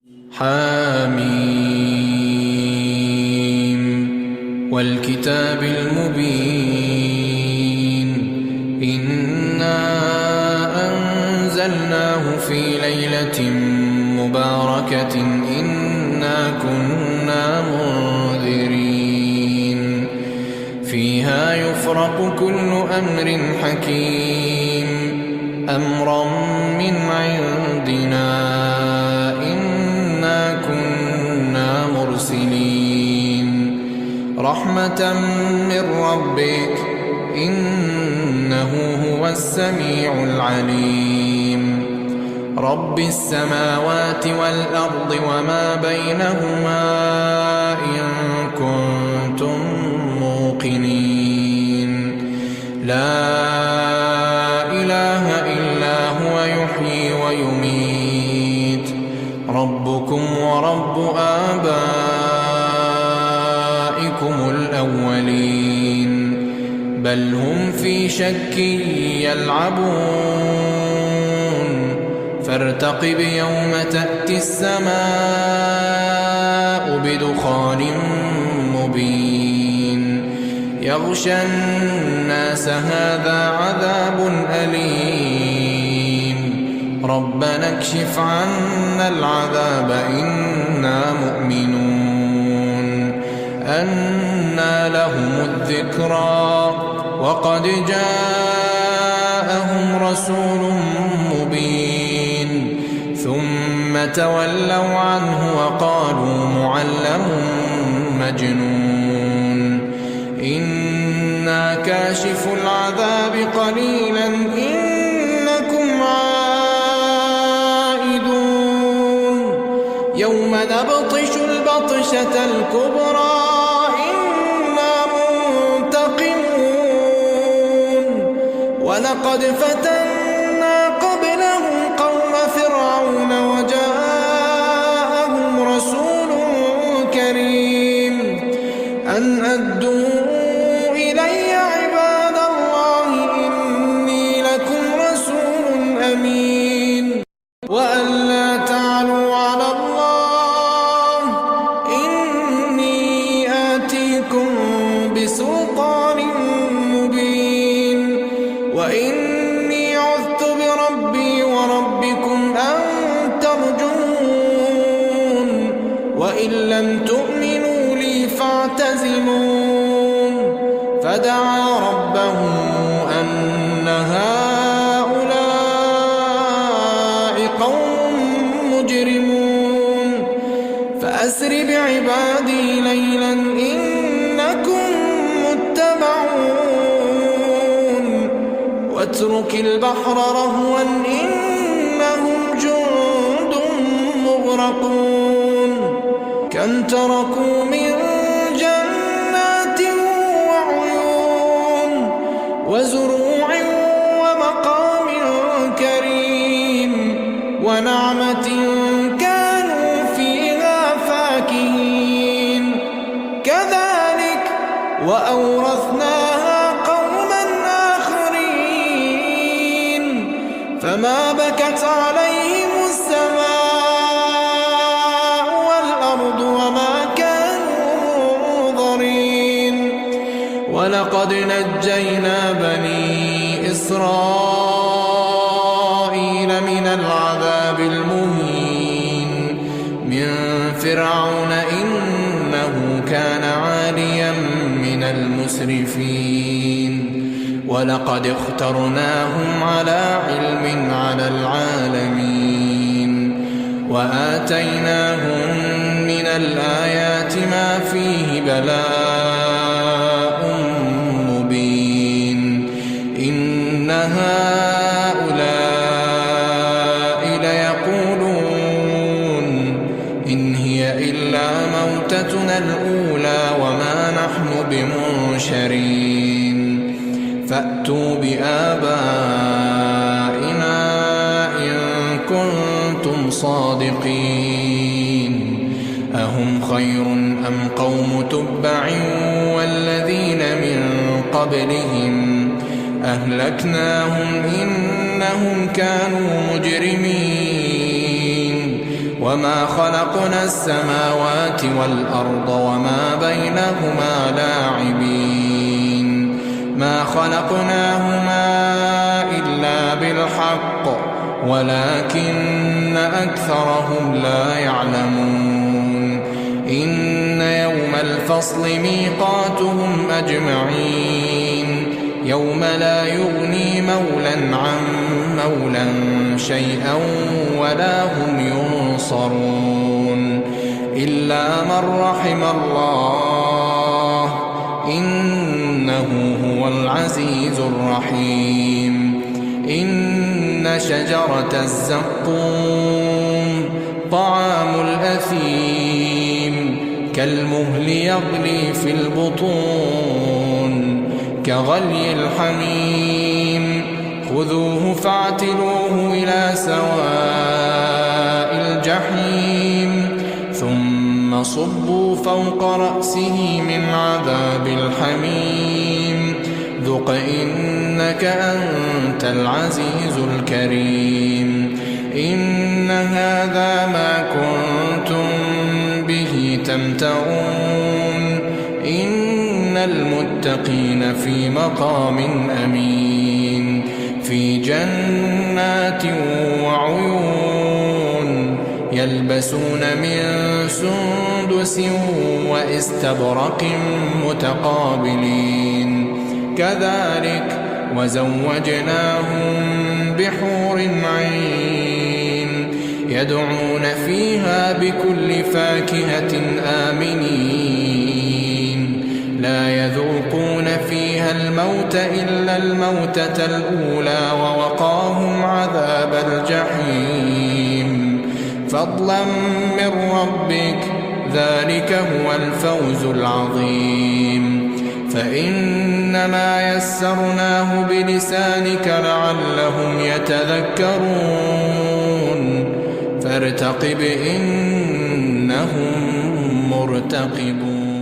حاميم والكتاب المبين إنا أنزلناه في ليلة مباركة إنا كنا منذرين فيها يفرق كل أمر حكيم أمرا من عندنا إنا كنا مرسلين رحمة من ربك إنه هو السميع العليم رب السماوات والأرض وما بينهما إن كنتم موقنين لا إله إلا هو يحيي ويميت ربكم ورب آبائكم الأولين بل هم في شك يلعبون فارتقب يوم تأتي السماء بدخان مبين يغشى الناس هذا عذاب أليم ربنا اكشف عنا العذاب إنا مؤمنون أنى لهم الذكرى وقد جاءهم رسول مبين ثم تولوا عنه وقالوا معلم مجنون إنا كاشف العذاب قليلا إنكم عائدون يوم نبطش البطشة الكبرى إنا منتقمون ولقد فتنا قبلهم قوم فرعون وجاءهم رسول كريم أن أدوا إلي عباد الله إني لكم رسول أمين وأن لا تعلوا على الله إني آتيكم بسلطان مبين وإني عذت بربي وربكم أن ترجمون وإن لم تؤمنوا لي فاعتزلون فدعا ربه أن هؤلاء قوم مجرمون فأسر بعبادي ليلا إنكم متبعون واترك البحر رهوا إنهم جند مغرقون كم تركوا من جنات وعيون وزروع ومقام كريم ونعمة كانوا فيها فاكهين كذلك وأورثناها قوما آخرين فما بكت عليهم السماء والأرض وما كانوا منظرين ولقد نجينا بني إسرائيل من العذاب المهين من فرعون إنه كان عاليا من المسرفين ولقد اخترناهم على علم على العالمين وآتيناهم من الآيات ما فيه بلاء مبين إن هؤلاء ليقولون إن هي إلا موتتنا الأولى وما نحن بمنشرين فأتوا بآبائنا إن كنتم صادقين أهم خير أم قوم تبع والذين من قبلهم أهلكناهم إنهم كانوا مجرمين وما خلقنا السماوات والأرض وما بينهما لاعبين ما خلقناهما إلا بالحق ولكن أكثرهم لا يعلمون إن يوم الفصل ميقاتهم أجمعين يوم لا يغني مولا عن مولا شيئا ولا هم ينصرون إلا من رحم الله إنه هو العزيز الرحيم إن شجرة الزقوم طعام الأثيم كالمهل يغلي في البطون كغلي الحميم خذوه فاعتلوه إلى سواء الجحيم ثم صبوا فوق رأسه من عذاب الحميم ذق إنك أنت العزيز الكريم إن هذا ما كنتم به تمترون إن المتقين في مقام أمين في جنات وعيون يلبسون من سندس واستبرق متقابلين كذلك وزوجناهم بحور عين يدعون فيها بكل فاكهة آمنين لا يذوقون فيها الموت إلا الموتة الأولى ووقاهم عذاب الجحيم فضلا من ربك ذلك هو الفوز العظيم فإنما يسرناه بلسانك لعلهم يتذكرون فارتقب إنهم مرتقبون.